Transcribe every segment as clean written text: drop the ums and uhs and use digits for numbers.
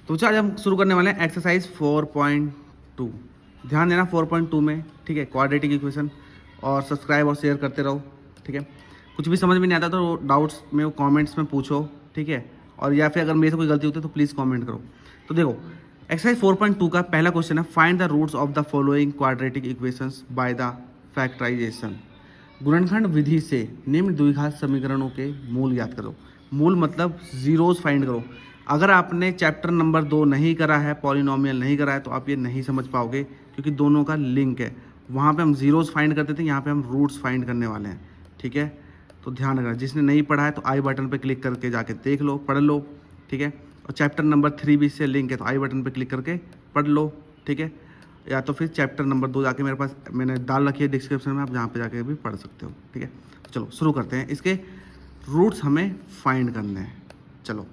तो आज हम शुरू करने वाले हैं एक्सरसाइज 4.2। ध्यान देना 4.2 में, ठीक है, क्वाड्रेटिक इक्वेशन। और सब्सक्राइब और शेयर करते रहो, ठीक है। कुछ भी समझ में नहीं आता तो डाउट्स में वो कमेंट्स में पूछो, ठीक है। और या फिर अगर मेरे से कोई गलती होती है तो प्लीज़ कमेंट करो। तो देखो एक्सरसाइज 4.2 का पहला क्वेश्चन है, find the roots of the following quadratic equations by the factorisation. गुणनखंड विधि से निम्न द्विघात समीकरणों के मूल ज्ञात करो। मूल मतलब जीरोस फाइंड करो। अगर आपने चैप्टर नंबर 2 नहीं करा है, पॉलिनोमियल नहीं करा है, तो आप ये नहीं समझ पाओगे क्योंकि दोनों का लिंक है। वहाँ पे हम जीरोस फाइंड करते थे, यहाँ पे हम रूट्स फाइंड करने वाले हैं, ठीक है। तो ध्यान रखना, जिसने नहीं पढ़ा है तो आई बटन पर क्लिक करके जाके देख लो, पढ़ लो, ठीक है। और चैप्टर नंबर 3 भी इससे लिंक है, तो आई बटन पर क्लिक करके पढ़ लो, ठीक है। या तो फिर चैप्टर नंबर 2 जाके मेरे पास मैंने डाल रखी है डिस्क्रिप्शन में, आप जहाँ पे जाके भी पढ़ सकते हो, ठीक है। तो चलो शुरू करते हैं। इसके रूट्स हमें फाइंड करने हैं। चलो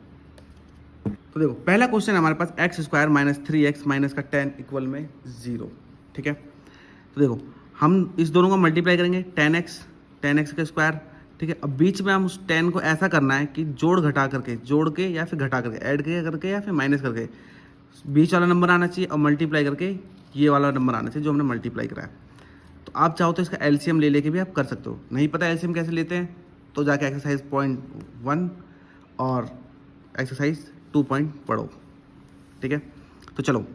तो देखो पहला क्वेश्चन है हमारे पास, x square minus 3x minus का 10 इक्वल में 0, ठीक है। तो देखो हम इस दोनों को मल्टीप्लाई करेंगे, 10x का स्क्वायर, ठीक है। अब बीच में हम उस 10 को ऐसा करना है कि जोड़ के या फिर घटा करके, ऐड करके या फिर माइनस करके बीच वाला नंबर आना चाहिए और मल्टीप्लाई करके ये वाला नंबर आना चाहिए जो हमने मल्टीप्लाई कराया। तो आप चाहो तो इसका एलसीएम ले लेके भी आप कर सकते हो। नहीं पता एलसीएम कैसे लेते हैं तो जाके एक्सरसाइज 0.1 और एक्सरसाइज 2 पढ़ो, ठीक है। तो चलो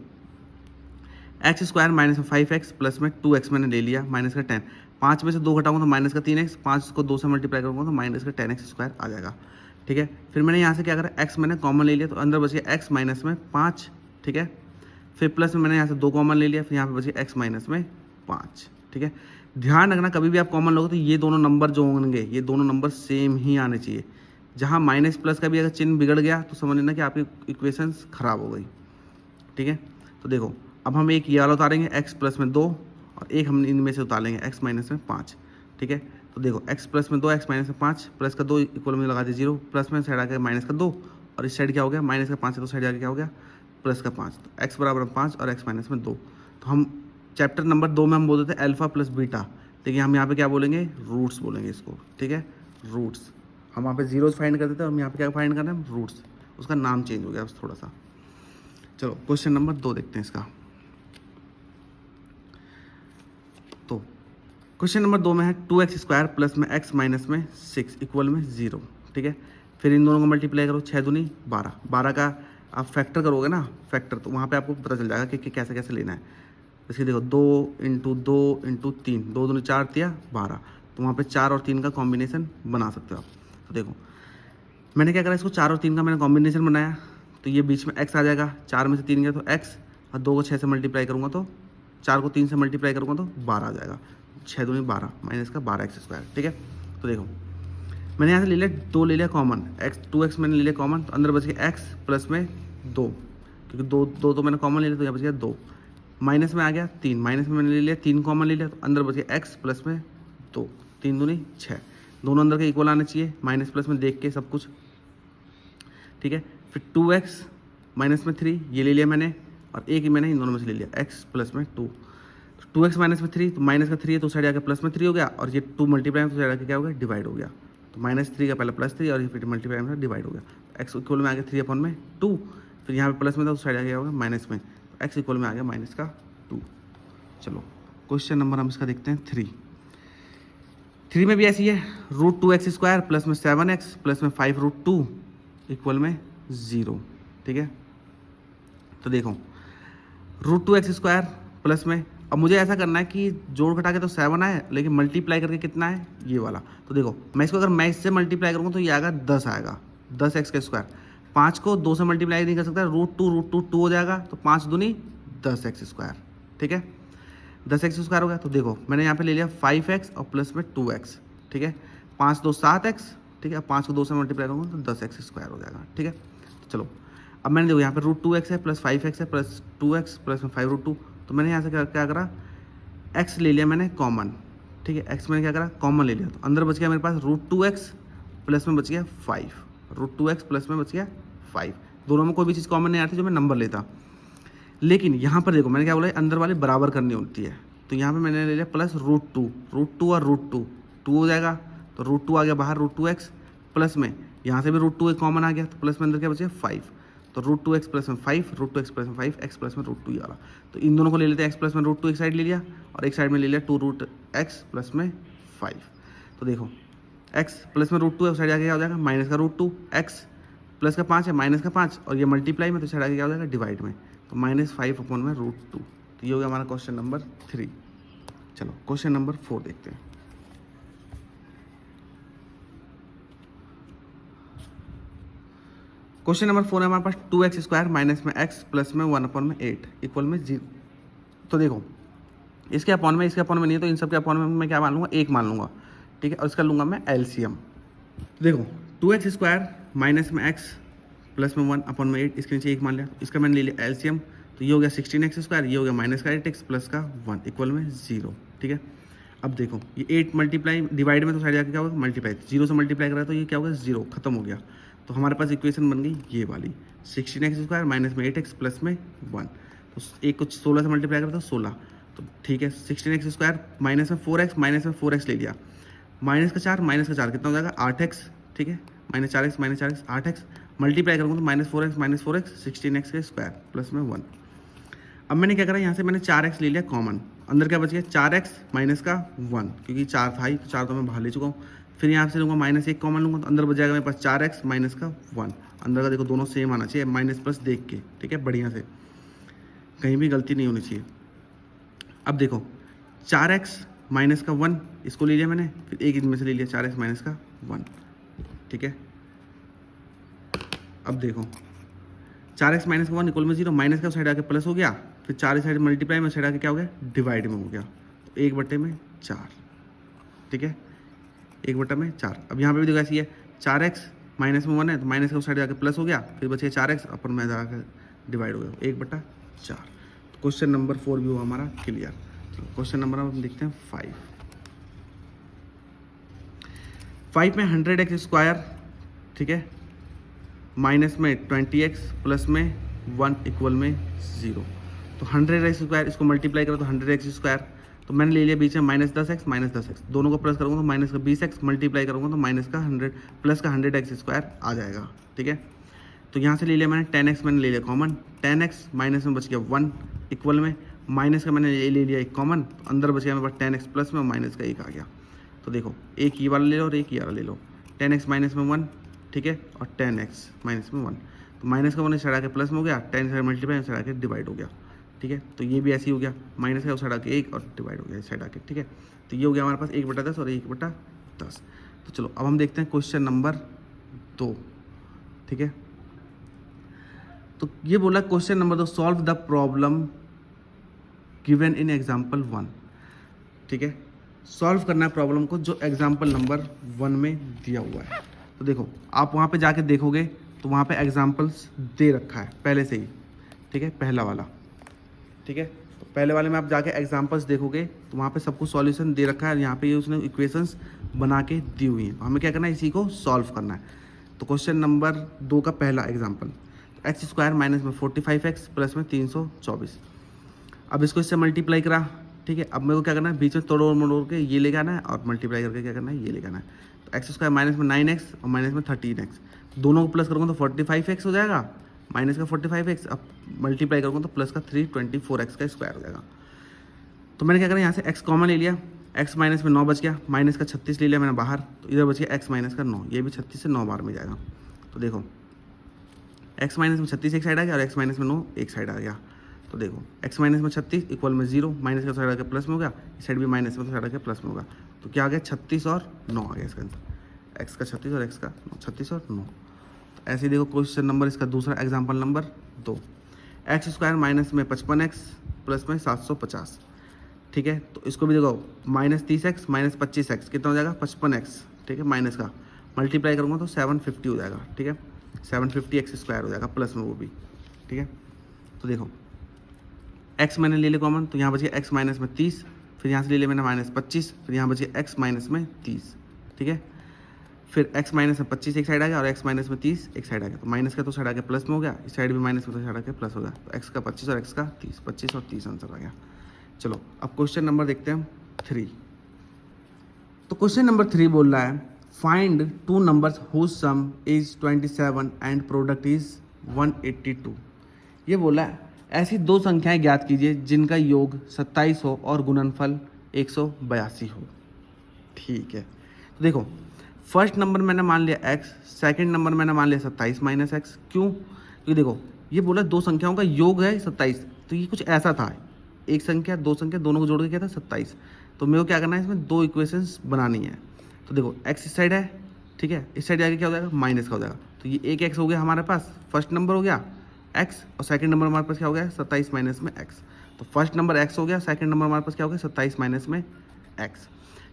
एक्स स्क्वायर माइनस में 5x प्लस में 2x मैंने ले लिया, माइनस का 10, 5 में से 2 घटाऊंगा तो माइनस का 3x, 5 को 2 से मल्टीप्लाई करूँगा तो माइनस का 10x स्क्वायर आ जाएगा, ठीक है। फिर मैंने यहाँ से क्या करा, x मैंने कॉमन ले लिया तो अंदर बच गया x माइनस में 5, ठीक है। फिर प्लस में मैंने यहाँ से 2 कॉमन ले लिया, फिर यहाँ पे बच गया x माइनस में 5, ठीक है। ध्यान रखना कभी भी आप कॉमन लोगे तो ये दोनों नंबर जो होंगे, ये दोनों नंबर सेम ही आने चाहिए। जहाँ माइनस प्लस का भी अगर चिन्ह बिगड़ गया तो समझ लेना कि आपकी इक्वेशंस खराब हो गई, ठीक है। तो देखो अब हम एक ये वाला उतारेंगे x प्लस में 2 और एक हम इनमें से उतारेंगे x माइनस में 5, ठीक है। तो देखो x प्लस में 2, x माइनस में 5, प्लस का 2 इक्वल में लगा दिए 0, प्लस में साइड आके माइनस का 2 और इस साइड क्या हो गया, माइनस का 5 है तो साइड आके क्या हो गया, प्लस का 5। तो x बराबर 5 और x माइनस में 2। तो हम चैप्टर नंबर 2 में हम बोलते थे अल्फा प्लस बीटा, लेकिन हम यहाँ पे क्या बोलेंगे, रूट्स बोलेंगे इसको, ठीक है। रूट्स हम वहाँ पे जीरोस फाइंड करते थे, हम यहाँ पे क्या फाइंड कर रहे हैं, रूट्स। उसका नाम चेंज हो गया बस थोड़ा सा। चलो क्वेश्चन नंबर 2 देखते हैं इसका। तो क्वेश्चन नंबर 2 में है 2x स्क्वायर प्लस में x माइनस में 6 इक्वल में 0, ठीक है। फिर इन दोनों को मल्टीप्लाई करो, 6 दूनी 12, 12 का आप फैक्टर करोगे ना, फैक्टर, तो वहाँ पे आपको पता चल जाएगा कि कैसे कैसे लेना है। इसलिए देखो 2 इंटू 2 इंटू 3, 2 दूनी 4 दिया 12, तो वहाँ पे 4 और 3 का कॉम्बिनेशन बना सकते हो आप। तो देखो मैंने क्या करा, इसको 4 और 3 का मैंने कॉम्बिनेशन बनाया, तो ये बीच में x आ जाएगा, 4 में से 3 गया तो x, और 2 को 6 से मल्टीप्लाई करूँगा तो 4 को 3 से मल्टीप्लाई करूँगा तो 12 आ जाएगा, 6 दूनी 12 माइनस का 12x स्क्वायर, ठीक है। तो देखो मैंने यहाँ से ले लिया 2 ले लिया कॉमन, x मैंने ले लिया कॉमन, तो अंदर बच गया x प्लस में 2, क्योंकि 2 तो मैंने कॉमन ले लिया तो यहाँ बच गया 2, माइनस में आ गया 3, माइनस में मैंने ले लिया 3 कॉमन ले लिया तो अंदर बच गया x प्लस में 2, 3 दूनी 6, दोनों अंदर के इक्वल आने चाहिए, माइनस प्लस में देख के सब कुछ, ठीक है। फिर 2x माइनस में 3 ये ले लिया मैंने, और एक ही मैंने इन दोनों में से ले लिया x प्लस में 2, 2x माइनस में 3, तो माइनस का 3 है तो साइड आके प्लस में 3 हो गया, और ये 2 मल्टीप्लाई में तो साइड आके क्या हो गया, डिवाइड हो गया। तो माइनस 3 का पहले प्लस 3 और ये फिर मल्टीप्लाई में डिवाइड हो गया, x इक्वल में आ गया 3/2, फिर यहाँ पे प्लस में था तो साइड आके क्या होगा, माइनस में, तो x इक्वल में आ गया माइनस का 2। चलो क्वेश्चन नंबर हम इसका देखते हैं 3 में भी ऐसी है, √2x स्क्वायर प्लस में 7x प्लस में 5√2 इक्वल में 0, ठीक है। तो देखो √2x स्क्वायर प्लस में, अब मुझे ऐसा करना है कि जोड़ घटा के तो 7 आए, लेकिन मल्टीप्लाई करके कितना है, ये वाला। तो देखो मैं इसको अगर मैं इससे मल्टीप्लाई करूँगा तो ये आएगा 10 आएगा, 10x का स्क्वायर। 5 को 2 से मल्टीप्लाई नहीं कर सकता, √2 हो जाएगा, तो 5 दूनी 10x स्क्वायर, ठीक है। 10x स्क्वायर हो गया। तो देखो मैंने यहाँ पे ले लिया 5x और प्लस में 2x, ठीक है। 5 2 7x, ठीक है। 5 को 2 से मल्टीप्लाई करूँगा तो 10x स्क्वायर हो जाएगा, ठीक है। तो चलो अब मैंने देखो यहाँ पे √2x है प्लस 5x है प्लस 2x प्लस में 5√2, तो मैंने यहाँ से क्या करा, x ले लिया मैंने कॉमन, ठीक है। x मैंने क्या करा, कॉमन ले लिया, तो अंदर बच गया मेरे पास √2x प्लस में बच गया 5, √2x प्लस में बच गया 5। दोनों में कोई भी चीज़ कॉमन नहीं आती जो मैं नंबर लेता, लेकिन यहाँ पर देखो मैंने क्या बोला, अंदर वाले बराबर करनी होती है, तो यहाँ पे मैंने ले लिया प्लस √2 और √2 हो जाएगा, तो √2 आ गया बाहर, √2x प्लस में यहाँ से भी √2 एक कॉमन आ गया, तो प्लस में अंदर क्या बच गया 5, तो √2x प्लस में 5, √2x प्लस में 5, x प्लस में √2 ये वाला। तो इन दोनों को ले लेते हैं, x प्लस में √2 एक साइड ले लिया और एक साइड में ले लिया 2√x प्लस में 5। तो देखो x प्लस में √2 है, उस साइड आके क्या हो जाएगा माइनस का √2, x प्लस का 5 है माइनस का 5 और ये मल्टीप्लाई में तो साइड आके क्या हो जाएगा डिवाइड में, तो -5 अपॉन में √2। तो ये हो गया हमारा क्वेश्चन नंबर 3। चलो क्वेश्चन नंबर 4 देखते हैं। क्वेश्चन नंबर 4 है हमारे पास 2x स्क्वायर माइनस में x प्लस में 1 अपॉन में 8 इक्वल में 0। तो देखो इसके अपॉन में नहीं है, तो इन सब के अपॉन में मैं क्या मान लूँगा 1 मान लूँगा, ठीक है, और इसका लूँगा मैं एलसीएम। देखो 2x स्क्वायर माइनस में x प्लस में 1 अपॉन में 8, इसके नीचे 1 मान लिया, इसका मैंने ले लिया एलसीएम। तो ये हो गया 16x स्क्वायर, ये हो गया माइनस का 8x प्लस का 1 इक्वल में 0, ठीक है। अब देखो ये 8 मल्टीप्लाई डिवाइड में तो साइड जाके क्या होगा मल्टीप्लाई, 0 से मल्टीप्लाई करा तो ये क्या होगा 0, खत्म हो गया। तो हमारे पास इक्वेशन बन गई ये वाली 16x स्क्वायर माइनस में 8x प्लस में 1। तो एक कुछ 16 से मल्टीप्लाई करा तो 16, तो ठीक है 16x स्क्वायर माइनस में 4x माइनस में 4x ले लिया, माइनस का 4 कितना हो जाएगा 8x, ठीक है, -4x 8x मल्टीप्लाई करूँगा तो -4x 16x के स्क्वायर प्लस में 1। अब मैंने क्या करा यहाँ से मैंने 4x ले लिया कॉमन, अंदर क्या बच गया 4x माइनस का 1, क्योंकि 4 था ही तो 4 तो मैं बाहर ले चुका हूँ। फिर यहाँ से लूँगा -1 कॉमन लूँगा तो अंदर बच जाएगा मेरे पास 4x माइनस का 1। अंदर का देखो दोनों सेम आना चाहिए, माइनस प्लस देख के, ठीक है, बढ़िया से, कहीं भी गलती नहीं होनी चाहिए। अब देखो 4x माइनस का 1 इसको ले लिया मैंने, फिर एक इनमें से ले लिया 4x माइनस का 1, ठीक है। अब देखो 4x माइनस का 1 इक्वल में 0, माइनस का साइड आके प्लस हो गया, फिर 4 साइड मल्टीप्लाई में साइड आके क्या हो गया डिवाइड में हो गया, तो 1/4, ठीक है, 1/4। अब यहाँ पे भी देखो ऐसी है 4x माइनस में 1 है तो माइनस का साइड आके प्लस हो गया, फिर बचे 4x अपन में जाकर डिवाइड हो गया 1/4। तो क्वेश्चन नंबर 4 भी हुआ हमारा क्लियर। क्वेश्चन नंबर हम देखते हैं 5 में 100x स्क्वायर, ठीक है, माइनस में 20x प्लस में 1 इक्वल में 0। तो 100x स्क्वायर इसको मल्टीप्लाई करो तो 100x स्क्वायर, तो मैंने ले लिया बीच में -10x दोनों को प्लस करूँगा तो माइनस का 20x मल्टीप्लाई करूँगा तो माइनस का 100 प्लस का 100x स्क्वायर आ जाएगा, ठीक है। तो यहाँ से ले लिया मैंने 10x मैंने ले लिया कॉमन, 10x माइनस में बच गया 1 इक्वल में माइनस का मैंने ले लिया एक कॉमन, अंदर बच गया मेरे पास 10x प्लस में माइनस का 1 आ गया। तो देखो एक ये वाला ले लो और एक ये वाला ले लो, 10x माइनस में 1, ठीक है, और 10x माइनस में 1, तो माइनस का 1 इस साइड आके प्लस में हो गया, 10 साइड मल्टीप्लाई इस साइड आके डिवाइड हो गया, ठीक है। तो ये भी ऐसे ही हो गया, माइनस का उस साइड आके 1 और डिवाइड हो गया इस साइड आके, ठीक है। तो ये हो गया हमारे पास 1/10 और 1/10। तो चलो अब हम देखते हैं क्वेश्चन नंबर 2, ठीक है। तो ये बोला question number 2, solve the problem given in example 1, ठीक है। सॉल्व करना है प्रॉब्लम को जो एग्जाम्पल नंबर 1 में दिया हुआ है। तो देखो आप वहाँ पे जाके देखोगे तो वहाँ पे एग्जाम्पल्स दे रखा है पहले से ही, ठीक है, पहला वाला, ठीक है। तो पहले वाले में आप जाके एग्जाम्पल्स देखोगे तो वहाँ पे सब कुछ सॉल्यूशन दे रखा है, यहाँ पे उसने इक्वेशंस बना के दी हुई हैं। हमें क्या करना है, इसी को सॉल्व करना है। तो क्वेश्चन नंबर 2 का पहला एग्जाम्पल, एक्स स्क्वायर माइनस में 45x प्लस में 324। अब इसको इससे मल्टीप्लाई करा, ठीक है। अब मेरे को क्या करना है, बीच में तोड़ मरोड़ के ये लेके आना है और मल्टीप्लाई करके क्या करना है, ये लेके आना है। तो एक्स स्क्वायर माइनस में 9x और माइनस में 13x, दोनों को प्लस करूँगा तो 45x हो जाएगा, माइनस का 45x, अब मल्टीप्लाई करूँगा तो प्लस का 324x का स्क्वायर हो जाएगा। तो मैंने क्या करा, यहाँ से x कॉमन ले लिया, x माइनस में 9 बच गया, माइनस का 36 ले लिया मैंने बाहर, तो इधर बच गया x माइनस का 9, ये भी 36 से 9 बार में जाएगा। तो देखो x माइनस में 36 एक साइड आ गया और x माइनस में 9 एक साइड आ गया। तो देखो x माइनस में 36 इक्वल में 0, माइनस का साइड आके प्लस में होगा, इस साइड भी माइनस में साइड आके प्लस में होगा। तो क्या आ गया 36 और 9 आ गया इसका आंसर, x का 36 और x का 9, 36 और 9। तो ऐसे ही देखो क्वेश्चन नंबर इसका दूसरा example number 2, x square minus में 55x प्लस में 750, ठीक है। तो इसको भी देखो -30x माइनस 25x कितना हो जाएगा 55x, ठीक है, माइनस का मल्टीप्लाई करूँगा तो 750 हो जाएगा, ठीक है, 750x स्क्वायर हो जाएगा प्लस में वो भी, ठीक है। तो देखो x मैंने ले लिया कॉमन, तो यहाँ बच गया x माइनस में 30, फिर यहाँ से ले लिया मैंने -25, फिर यहाँ बच गया x माइनस में 30, ठीक है। फिर x माइनस में 25 एक साइड आ गया और x माइनस में 30 एक साइड आ गया, तो माइनस का तो साइड आके प्लस में हो गया, इस साइड भी माइनस में तो साइड आके प्लस हो गया। तो x का 25 और x का 30, 25 और 30 आंसर आ गया। चलो अब क्वेश्चन नंबर देखते हैं हम 3। तो क्वेश्चन नंबर 3 बोल रहा है find 2 numbers whose sum is 27 and product is 182। ये बोला है ऐसी दो संख्याएं ज्ञात कीजिए जिनका योग 27 हो और गुणनफल 182 हो। ठीक है, तो देखो फर्स्ट नंबर मैंने मान लिया x, सेकंड नंबर मैंने मान लिया 27 माइनस एक्स। क्यों? क्योंकि देखो ये बोला दो संख्याओं का योग है 27, तो ये कुछ ऐसा था, एक संख्या दो संख्या दोनों को जोड़ के क्या था 27। तो मेरे को क्या करना है, इसमें दो इक्वेशंस बनानी है। तो देखो x इस साइड है, ठीक है, इस साइड आगे क्या हो जाएगा माइनस का हो जाएगा। तो ये एक x हो गया हमारे पास, फर्स्ट नंबर हो गया x, और सेकंड नंबर हमारे पास क्या हो गया 27 माइनस में x। तो फर्स्ट नंबर x हो गया, सेकंड नंबर हमारे पास क्या हो गया 27 माइनस में x।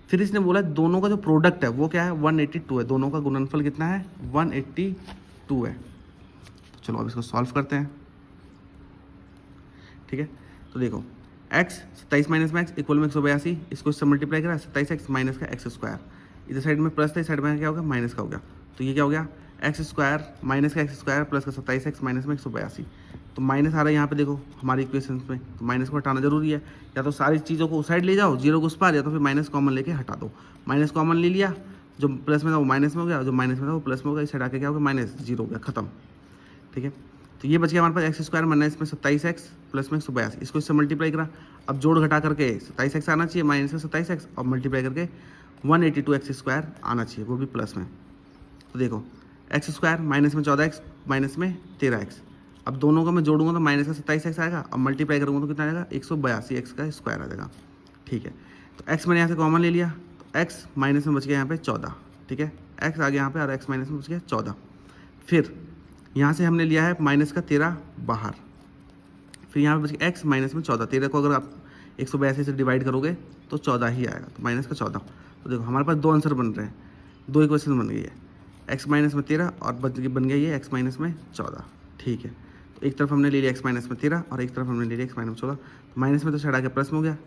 फिर इसने बोला दोनों का जो प्रोडक्ट है वो क्या है 182 है, दोनों का गुणनफल कितना है 182 है। तो चलो अब इसको सॉल्व करते हैं। ठीक है, तो देखो x 27 माइनस में x इक्वल में 182, इसको इससे मल्टीप्लाई करा 27x माइनस का एक्स स्क्वायर, इधर साइड में प्लस था, इस साइड में क्या हो गया माइनस का हो गया। तो ये क्या हो गया एक्स स्क्वायर माइनस का एक्स स्क्वायर प्लस का 27x माइनस में 182। तो माइनस आ रहा है यहाँ पे देखो हमारी इक्वेशन में, तो माइनस को हटाना जरूरी है। या तो सारी चीज़ों को उस साइड ले जाओ, जीरो को उस पार, या तो फिर माइनस कॉमन लेके हटा दो। माइनस कॉमन ले लिया, जो प्लस में था वो माइनस में हो गया, जो माइनस में था वो प्लस में हो गया, इस साइड आके क्या हो गया माइनस, जीरो हो गया, खत्म। ठीक है, तो ये बच गया हमारे पास एक्स स्क्वायर माइनस इसमें 27x प्लस में 182, इसको इससे मल्टीप्लाई करा। अब जोड़ घटा करके 27x आना चाहिए माइनस में 27x, और मल्टीप्लाई करके 182x स्क्वायर आना चाहिए, वो भी प्लस में। तो देखो एक्स स्क्वायर माइनस में 14x माइनस में 13x, अब दोनों का मैं जोड़ूंगा तो माइनस का 27x आएगा, अब मल्टीप्लाई करूँगा तो कितना आएगा 182x का स्क्वायर आ जाएगा। ठीक है, तो x मैंने यहाँ से कॉमन ले लिया, तो x माइनस में बच गया यहाँ पे 14। ठीक है, x आ गया यहाँ पे और x माइनस में बच गया 14। फिर यहाँ से हमने लिया है माइनस का 13 बाहर, फिर यहाँ पे बच गया x माइनस में 14। 13 को अगर आप 182 से डिवाइड करोगे तो 14 ही आएगा, तो माइनस का 14। तो देखो हमारे पास दो आंसर बन रहे हैं, दो इक्वेशन बन गई है, x माइनस में 13 और बन गया ये x माइनस में 14। ठीक है, तो एक तरफ हमने ले लिया x माइनस में 13 और एक तरफ हमने ले लिया x माइनस में 14। तो माइनस में तो साइड आके प्लस में हो गया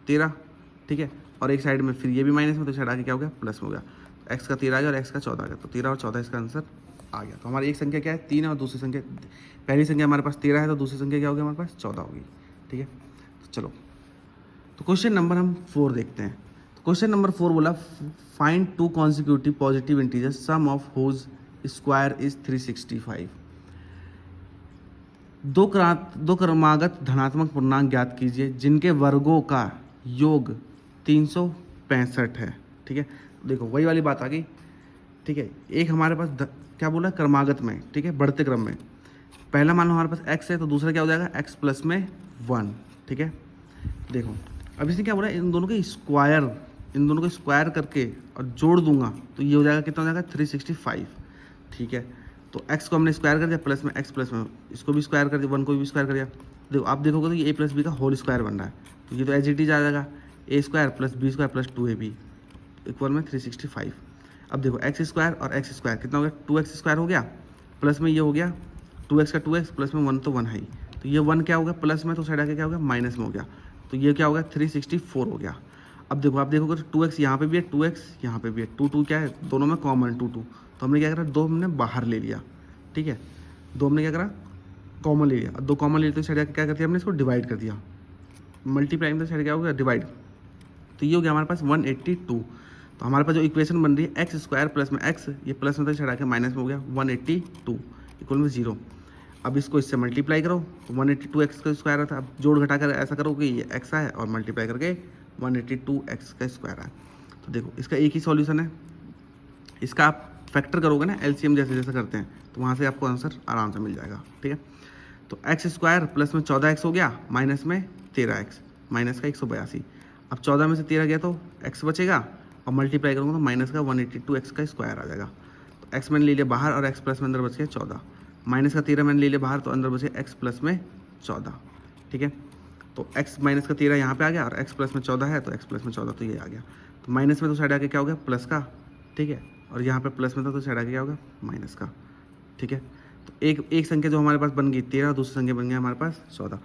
13, ठीक है, और एक साइड में फिर ये भी माइनस में तो साइड आके क्या हो गया प्लस में हो गया। तो x का 13 आ गया और x का 14 आ गया, तो 13 और 14 इसका आंसर आ गया। तो हमारी एक संख्या क्या है 3 है और दूसरी संख्या, पहली संख्या हमारे पास 13 है तो दूसरी संख्या क्या होगी हमारे पास 14 होगी। ठीक है, तो चलो तो क्वेश्चन नंबर हम 4 देखते हैं। तो क्वेश्चन नंबर 4 बोला find two consecutive positive integers sum of whose square is 365। दो क्रमागत धनात्मक पूर्णांक ज्ञात कीजिए जिनके वर्गों का योग 365 है। ठीक है, देखो वही वाली बात आ गई। ठीक है, एक हमारे पास क्या बोला क्रमागत में, ठीक है, बढ़ते क्रम में। पहला मान लो हमारे पास x है तो दूसरा क्या हो जाएगा x प्लस में 1। ठीक है, देखो अब इसने क्या बोला इन दोनों को स्क्वायर करके और जोड़ दूंगा तो ये हो जाएगा कितना हो जाएगा 365। ठीक है, तो x को हमने स्क्वायर कर दिया प्लस में x प्लस में, इसको भी स्क्वायर कर दिया, 1 को भी स्क्वायर कर दिया। देखो आप देखोगे तो ये a प्लस बी का होल स्क्वायर बन रहा है, तो ये तो एज इट इज आ जाएगा a square plus B square plus 2ab equal में 365। अब देखो एक्स स्क्वायर और एक्स स्क्वायर कितना हो गया 2x स्क्वायर हो गया, प्लस में ये हो गया 2x का 2x प्लस में 1 तो 1 है ही, तो ये 1 क्या हो गया प्लस में, तो साइड आके क्या हो गया माइनस में हो गया, तो ये क्या हो गया 364 हो गया। अब देखो आप देखोगे तो 2x यहाँ पे भी है 2x यहाँ पे भी है, 2 क्या है दोनों में कॉमन 2 तो हमने क्या करा दो हमने बाहर ले लिया। ठीक है, दो हमने क्या करा कॉमन ले लिया, अब दो कॉमन ले लिया तो साइड आके क्या कर दिया हमने इसको डिवाइड कर दिया, मल्टीप्लाई में साइड क्या हो गया डिवाइड, तो ये हो गया हमारे पास 182। तो हमारे पास जो इक्वेशन बन रही है एक्स स्क्वायर प्लस में एक्स, ये प्लस में तो चढ़ा के माइनस में हो गया 182 इक्वल में 0। अब इसको इससे मल्टीप्लाई करो तो 182 एक्स का स्क्वायर आता है। अब जोड़ घटा कर ऐसा करो कि ये एक्स आए और मल्टीप्लाई करके 182 एक्स का स्क्वायर आए। तो देखो इसका एक ही सॉल्यूशन है, इसका आप फैक्टर करोगे ना एलसीएम जैसे जैसे करते हैं तो वहाँ से आपको आंसर आराम से मिल जाएगा। ठीक है, तो एक्स स्क्वायर प्लस में 14x हो गया माइनस में 13x माइनस का 182। अब 14 में से 13 गया तो x बचेगा और मल्टीप्लाई करूँगा तो माइनस का 182x का स्क्वायर आ जाएगा। तो x मैंने ले लिया बाहर और x प्लस में अंदर बच गया 14, माइनस का 13 मैंने ले लिया बाहर तो अंदर बच गया x प्लस में 14। ठीक है, तो x माइनस का 13 यहाँ पे आ गया और x प्लस में 14 है तो x प्लस में 14 तो ये आ गया। तो माइनस में तो साइड आके क्या हो गया प्लस का, ठीक है, और यहाँ पे प्लस में था तो साइड आके क्या होगा माइनस का। ठीक है, तो एक संख्या जो हमारे पास बन गई 13, दूसरी संख्या बन गई हमारे पास 14।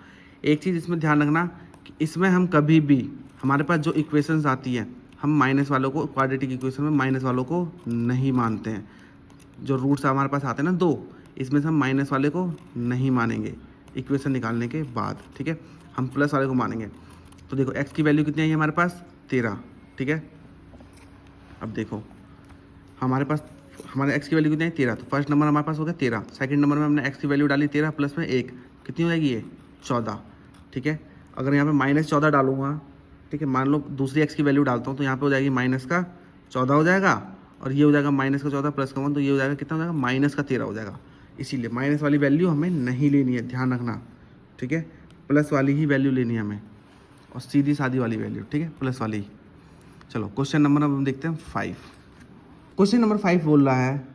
एक चीज़ इसमें ध्यान रखना कि इसमें हम कभी भी हमारे पास जो इक्वेशंस आती हैं हम माइनस वालों को क्वाड्रेटिक इक्वेशन में माइनस वालों को नहीं मानते हैं। जो रूट्स हमारे पास आते हैं ना 2, इसमें से हम माइनस वाले को नहीं मानेंगे इक्वेशन निकालने के बाद। ठीक है, हम प्लस वाले को मानेंगे। तो देखो x की वैल्यू कितनी आई हमारे पास 13। ठीक है, अब देखो हमारे पास हमारे एक्स की वैल्यू कितनी है 13, तो फर्स्ट नंबर हमारे पास हो गया 13, सेकंड नंबर में हमने एक्स की वैल्यू डाली 13 प्लस में 1 कितनी हो जाएगी ये 14, ठीक है। अगर यहाँ पे -14 डालूंगा, ठीक है, मान लो दूसरी एक्स की वैल्यू डालता हूँ तो यहाँ पे हो जाएगी -14 हो जाएगा, और ये हो जाएगा -14 प्लस का 1, तो ये हो जाएगा कितना हो जाएगा -13 हो जाएगा। इसीलिए माइनस वाली वैल्यू हमें नहीं लेनी है, ध्यान रखना, ठीक है, प्लस वाली ही वैल्यू लेनी है हमें, और सीधी सादी वाली वैल्यू, ठीक है, प्लस वाली ही। चलो क्वेश्चन नंबर हम देखते हैं 5। क्वेश्चन नंबर 5 बोल रहा है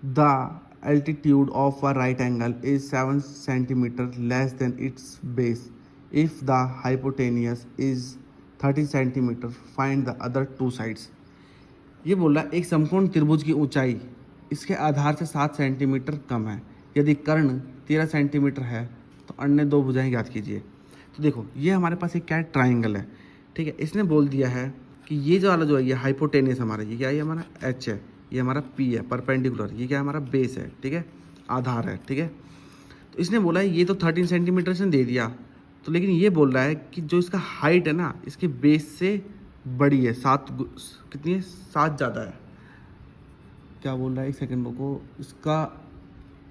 the altitude of a right angle is 7 centimetre less than it's base if the hypotenuse is 30 centimetre, find the other two sides. ये बोल रहा है एक समकोण त्रिभुज की ऊंचाई इसके आधार से 7 सेंटीमीटर कम है, यदि कर्ण 13 सेंटीमीटर है तो अन्य दो भुजाएं ज्ञात कीजिए। तो देखो ये हमारे पास एक क्या है, ट्राइंगल है, ठीक है। इसने बोल दिया है कि ये जो वाला जो है ये हाइपोटेनियस हमारा, ये क्या है, ये हमारा एच है, ये हमारा पी है परपेंडिकुलर, ये क्या है हमारा बेस है, ठीक है, आधार है, ठीक है। तो इसने बोला है ये तो 13 सेंटीमीटर से दे दिया, तो लेकिन ये बोल रहा है कि जो इसका हाइट है ना इसके बेस से बड़ी है, 7 कितनी है, 7 ज़्यादा है। क्या बोल रहा है, एक सेकंड को,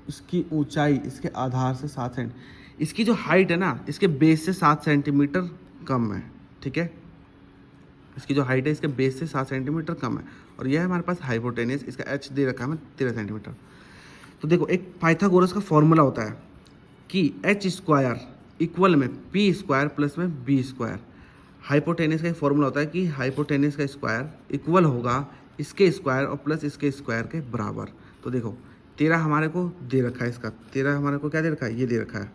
इसकी ऊंचाई इसके आधार से 7 सेंट, इसकी जो हाइट है ना इसके बेस से 7 सेंटीमीटर कम है, ठीक है। इसकी जो हाइट है इसके बेस से 7 सेंटीमीटर कम है, और यह है हमारे पास हाइपोटेनियस, इसका एच दे रखा है हमें 13 सेंटीमीटर। तो देखो एक पाइथागोरस का फॉर्मूला होता है कि एच स्क्वायर इक्वल में पी स्क्वायर प्लस में बी स्क्वायर। हाइपोटेनियस का एक फॉर्मूला होता है कि हाइपोटेनियस का स्क्वायर इक्वल होगा इसके स्क्वायर और प्लस इसके स्क्वायर के बराबर। तो देखो 13 हमारे को दे रखा है, इसका 13 हमारे को क्या दे रखा है, ये दे रखा है,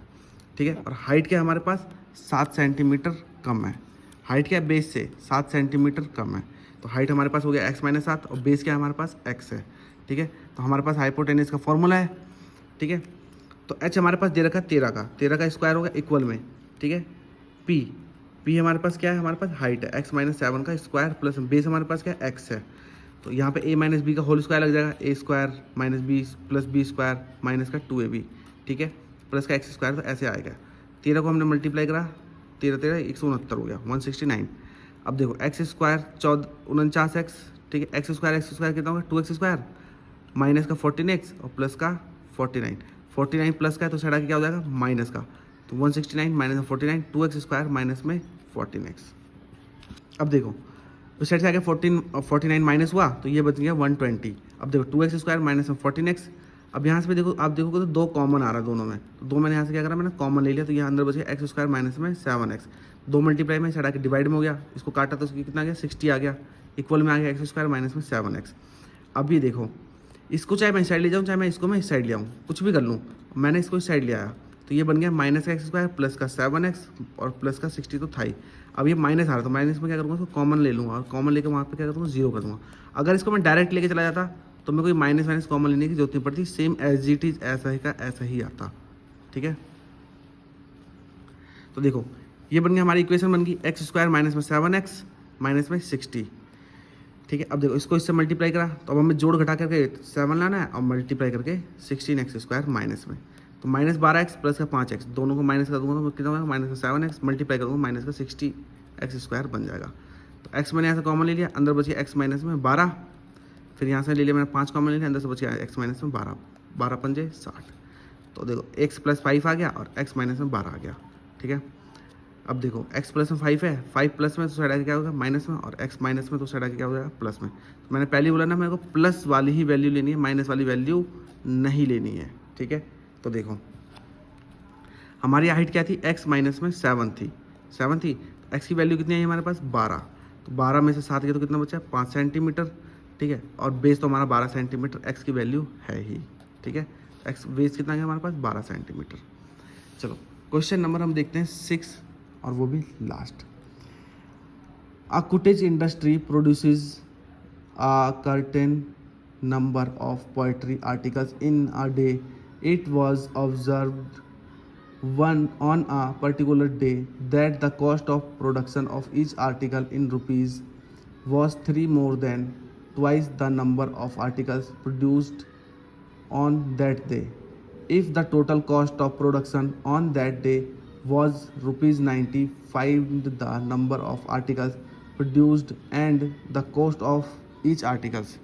ठीक है। और हाइट क्या हमारे पास 7 सेंटीमीटर कम है, हाइट क्या है बेस से 7 सेंटीमीटर कम है, तो हाइट हमारे पास हो गया x-7 और बेस क्या है हमारे पास x है, ठीक है। तो हमारे पास हाइपोटेनियस का फॉर्मूला है, ठीक है। तो h हमारे पास दे रखा है 13 का स्क्वायर होगा इक्वल में, ठीक है, p हमारे पास क्या है, हमारे पास हाइट है x-7 का स्क्वायर प्लस बेस हमारे पास क्या है x है, तो यहाँ पे a माइनस बी का होल स्क्वायर लग जाएगा, a square minus B plus B square minus का 2ab, ठीक है, प्लस का x स्क्वायर, तो ऐसे आएगा। 13 को हमने मल्टीप्लाई करा, 13 169 हो गया 169। अब देखो एक्स स्क्वायर 49x, ठीक है, एक्स स्क्वायर कितना होगा 2x स्क्वायर माइनस का 14x और प्लस का 49 प्लस का है तो साइड आके क्या हो जाएगा माइनस का, तो 169 माइनस 49 2x स्क्वायर माइनस में 14x। अब देखो तो साइड से आगे 49 माइनस हुआ तो ये बच गया 120। अब देखो 2x स्क्वायर माइनस में 14x। अब यहाँ से भी देखो, आप देखोगे तो 2 कॉमन आ रहा है दोनों में, तो 2 मैंने यहाँ से क्या करा, मैंने कॉमन ले लिया, तो यहाँ अंदर बच गया एक्स स्क्वायर माइनस में 7x। 2 मल्टीप्लाई में साइड आके डिवाइड में हो गया, इसको काटा तो कितना आ गया 60 आ गया, इक्वल में आ गया एक्स स्क्वायर माइनस में 7x। अब ये देखो इसको चाहे मैं इस साइड ले जाऊँ चाहे मैं इसको मैं इस साइड ले आऊँ, कुछ भी कर लूँ, मैंने इसको इस साइड ले आया तो ये बन गया माइनस का एक्स स्क्वायर प्लस का 7x और प्लस का 60 तो था ही। अब ये माइनस आ रहा है तो माइनस में क्या करूँगा, इसको कॉमन ले लूँगा और कॉमन लेकर वहाँ पे क्या करूँगा 0 कर दूँगा। अगर इसको मैं डायरेक्ट लेके चला जाता तो मैं कोई माइनस कॉमन लेने की जरूरत नहीं पड़ती, सेम एज इट इज ऐसा ही का ऐसा ही आता, ठीक है। तो देखो ये बन गया हमारी इक्वेशन बन गई एक्स स्क्वायर माइनस में 7x माइनस में 60, ठीक है। अब देखो इसको इससे मल्टीप्लाई करा तो अब हमें जोड़ घटा करके 7 लाना है और मल्टीप्लाई करके 16x स्क्वायर माइनस में, तो माइनस 12x प्लस का 5x, दोनों को माइनस कर दूंगा तो कितना होगा माइनस का 7x मल्टीप्लाई कर दूंगा माइनस का 60x स्क्वायर बन जाएगा। तो x मैंने यहाँ से कॉमन ले लिया, अंदर बच गया x माइनस में 12, फिर यहाँ से ले लिया मैंने 5 कॉमन ले लिया, अंदर से बच गया x माइनस में 12, 12 पंजे 60। तो देखो x प्लस 5 आ गया और x माइनस में 12 आ गया, ठीक है। अब देखो x प्लस में 5 है, 5 प्लस में तो साइड आके क्या होगा माइनस में, और x माइनस में तो साइड आके क्या हो जाएगा प्लस में। तो मैंने पहले बोला ना मेरे को प्लस वाली ही वैल्यू लेनी है, माइनस वाली वैल्यू नहीं लेनी है, ठीक है। तो देखो हमारी हाइट क्या थी, x माइनस में 7 थी, तो x की वैल्यू कितनी है हमारे पास 12, तो 12 में से 7 गया तो कितना बचा 5 सेंटीमीटर, ठीक है। और बेस तो हमारा 12 सेंटीमीटर x की वैल्यू है ही, ठीक है। x बेस कितना है हमारे पास 12 सेंटीमीटर। चलो क्वेश्चन नंबर हम देखते हैं 6 और वो भी last. A cottage industry produces a certain number of poetry articles in a day. It was observed on a particular day that the cost of production of each article in rupees was 3 more than twice the number of articles produced on that day. If the total cost of production on that day was rupees 90, find the number of articles produced and the cost of each articles.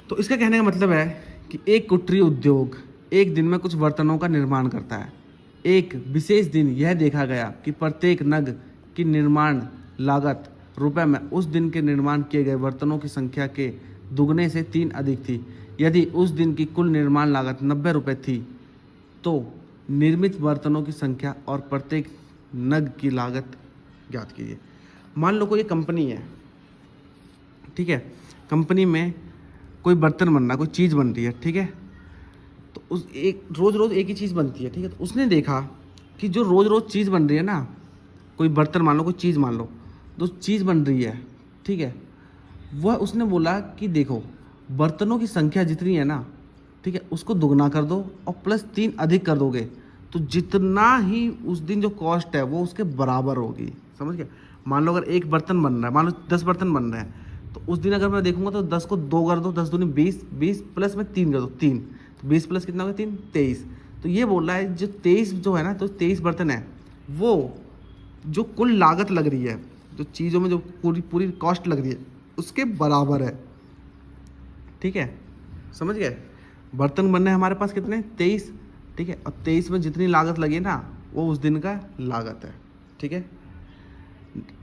तो इसका कहने का मतलब है कि एक कुटीर उद्योग एक दिन में कुछ बर्तनों का निर्माण करता है। एक विशेष दिन यह देखा गया कि प्रत्येक नग की निर्माण लागत रुपए में उस दिन के निर्माण किए गए बर्तनों की संख्या के दुगने से 3 अधिक थी। यदि उस दिन की कुल निर्माण लागत 90 रुपये थी तो निर्मित बर्तनों की संख्या और प्रत्येक नग की लागत ज्ञात कीजिए। मान लो कोई कंपनी है, ठीक है, कंपनी में कोई बर्तन बन रहा है, कोई चीज़ बन रही है, ठीक है, तो उस एक रोज़ एक ही चीज़ बनती है, ठीक है, तो उसने देखा कि जो रोज़ चीज़ बन रही है ना, कोई बर्तन मान लो, कोई चीज़ मान लो, तो चीज़ बन रही है, ठीक है, वह उसने बोला कि देखो बर्तनों की संख्या जितनी है ना, ठीक है, उसको दुगना कर दो और +3 अधिक कर दोगे तो जितना ही उस दिन जो कॉस्ट है वो उसके बराबर होगी। समझ गए? मान लो अगर एक बर्तन बन रहा है, मान लो 10 बर्तन बन रहे हैं, तो उस दिन अगर मैं देखूंगा तो 10 को 2 कर दो, 10 दूनी 20, 20 प्लस में 3 कर दो, 3, तो 20 प्लस कितना होगा 3, 23। तो ये बोल रहा है जो 23 जो है ना, तो 23 बर्तन है वो जो कुल लागत लग रही है, जो चीज़ों में जो पूरी कॉस्ट लग रही है उसके बराबर है। ठीक है, समझ गए? बर्तन बनने हमारे पास कितने 23, ठीक है, और 23 में जितनी लागत लगी ना वो उस दिन का लागत है। ठीक है,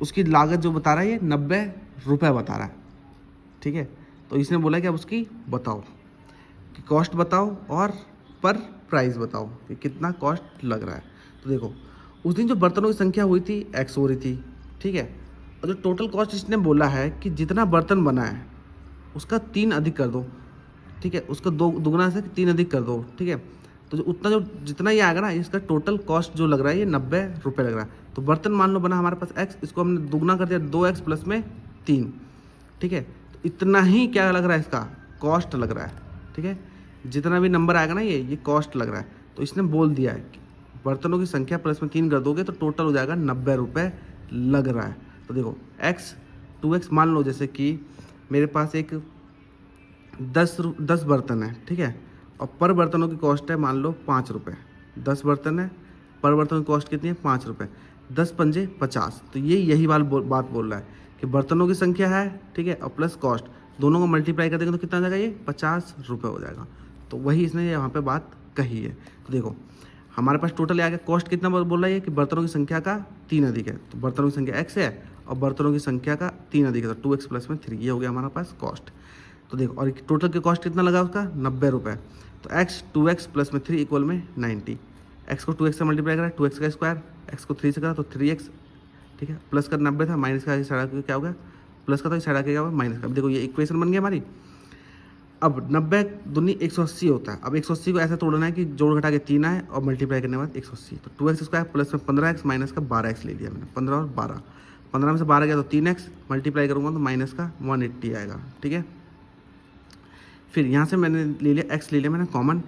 उसकी लागत जो बता रहा है ये 90 रुपये बता रहा है। ठीक है, तो इसने बोला कि अब उसकी बताओ कि कॉस्ट बताओ और पर प्राइस बताओ कि कितना कॉस्ट लग रहा है। तो देखो उस दिन जो बर्तनों की संख्या हुई थी x हो रही थी, ठीक है, और जो टोटल कॉस्ट इसने बोला है कि जितना बर्तन बना है उसका 3 अधिक कर दो, ठीक है, उसका दुगना से 3 अधिक कर दो, ठीक है, तो जो उतना जो जितना ये आएगा ना इसका टोटल कॉस्ट जो लग रहा है ये 90 रुपये लग रहा है। तो बर्तन मान लो बना हमारे पास x, इसको हमने दुगना कर दिया 2x प्लस में 3, ठीक है, तो इतना ही क्या लग रहा है इसका कॉस्ट लग रहा है। ठीक है, जितना भी नंबर आएगा ना ये कॉस्ट लग रहा है। तो इसने बोल दिया है कि बर्तनों की संख्या प्लस में 3 कर दोगे तो टोटल हो जाएगा 90 रुपये लग रहा है। तो देखो x 2x मान लो, जैसे कि मेरे पास एक 10 बर्तन है, ठीक है, और पर बर्तनों की कॉस्ट है मान लो 5 रुपये। 10 बर्तन है, पर बर्तन की कॉस्ट कितनी है 5 रुपये, 10 पंजे 50। तो ये यही बात बोल रहा है कि बर्तनों की संख्या है, ठीक है, और प्लस कॉस्ट दोनों को मल्टीप्लाई कर देंगे तो कितना आ जाएगा ये 50 रुपये हो जाएगा। तो वही इसने यहाँ पे बात कही है। तो देखो हमारे पास टोटल आ गया, कॉस्ट कितना बोल रहा है कि बर्तनों की संख्या का 3 अधिक है, तो बर्तनों की संख्या x है और बर्तनों की संख्या का 3 अधिक है, तो 2x प्लस में 3, ये हो गया हमारे पास कॉस्ट। तो देखो और टोटल के कॉस्ट कितना लगा उसका 90 रुपये। तो x 2x प्लस में 3 इक्वल में 90, x को 2x से मल्टीप्लाई करा 2x का स्क्वायर, x को 3 से करा तो 3x, ठीक है, प्लस का 90 था, माइनस का साइड क्या हो गया प्लस का, तो साइड क्या होगा माइनस का। अब देखो ये इक्वेशन बन गया हमारी। अब 90 दूनी 180 होता है। अब 180 को ऐसा तोड़ना है कि जोड़ घटा के 3 आए और मल्टीप्लाई करने के बाद 180, तो 2x स्क्वायर प्लस में 15x माइनस का 12x ले लिया मैंने, 15 और 12, 15 में से 12 गया तो 3x, मल्टीप्लाई करूँगा तो माइनस का 180 आएगा। ठीक है, फिर यहाँ से मैंने ले लिया x ले लिया मैंने कॉमन,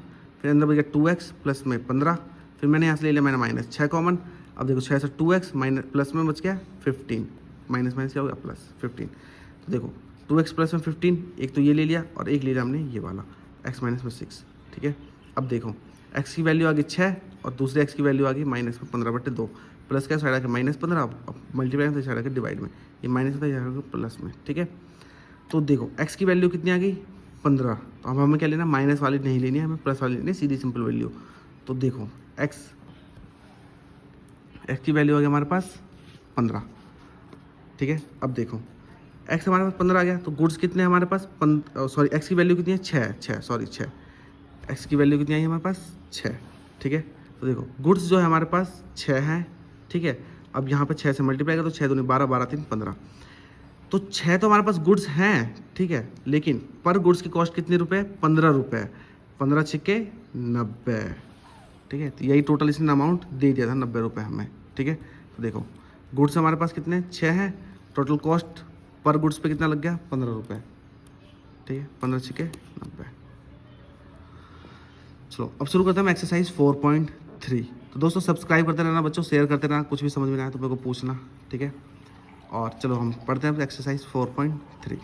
फिर अंदर बच गया 2x प्लस में 15, फिर मैंने यहाँ से ले लिया मैंने माइनस 6 कॉमन। अब देखो 6 से 2x माइनस प्लस में बच गया 15, माइनस माइनस क्या हो गया प्लस 15। तो देखो 2x प्लस में 15, एक तो ये ले लिया और एक ले लिया हमने ये वाला x माइनस में 6। ठीक है, अब देखो x की वैल्यू आ गई 6 और दूसरे x की वैल्यू आ गई माइनस में 15/2, प्लस क्या साइड आके माइनस 15, अब मल्टीप्लाई तो साइड आके डिवाइड में, ये माइनस होता है प्लस में। ठीक है, तो देखो x की वैल्यू कितनी आ गई 15, तो अब हमें क्या लेना माइनस वाली नहीं लेनी है, हमें प्लस वाली लेनी है, सीधी सिंपल वैल्यू। तो देखो x की वैल्यू आ गई हमारे पास 15। ठीक है, अब देखो x हमारे पास 15 आ गया, तो गुड्स कितने हमारे पास सॉरी x की वैल्यू कितनी है 6, x की वैल्यू कितनी आई हमारे पास 6। ठीक है, तो देखो गुड्स जो है हमारे पास 6 हैं। ठीक है, अब यहाँ पे 6 से मल्टीप्लाई कर तो 6 दूनी 12, 12 3 15, तो 6 तो हमारे पास गुड्स हैं। ठीक है, लेकिन पर गुड्स की कॉस्ट कितने रुपए 15 रुपये, 15 छिक्के 90। ठीक है, तो यही टोटल इसने अमाउंट दे दिया था 90 रुपये हमें। ठीक है, तो देखो गुड्स हमारे पास कितने 6 हैं, टोटल कॉस्ट पर गुड्स पे कितना लग गया 15 रुपये। ठीक है, 15 छिक्के 90। चलो अब शुरू करते हैं एक्सरसाइज 4.3। तो दोस्तों सब्सक्राइब करते रहना बच्चों, शेयर करते रहना, कुछ भी समझ में ना आए तो मेरे को पूछना। ठीक है, और चलो हम पढ़ते हैं एक्सरसाइज 4.3।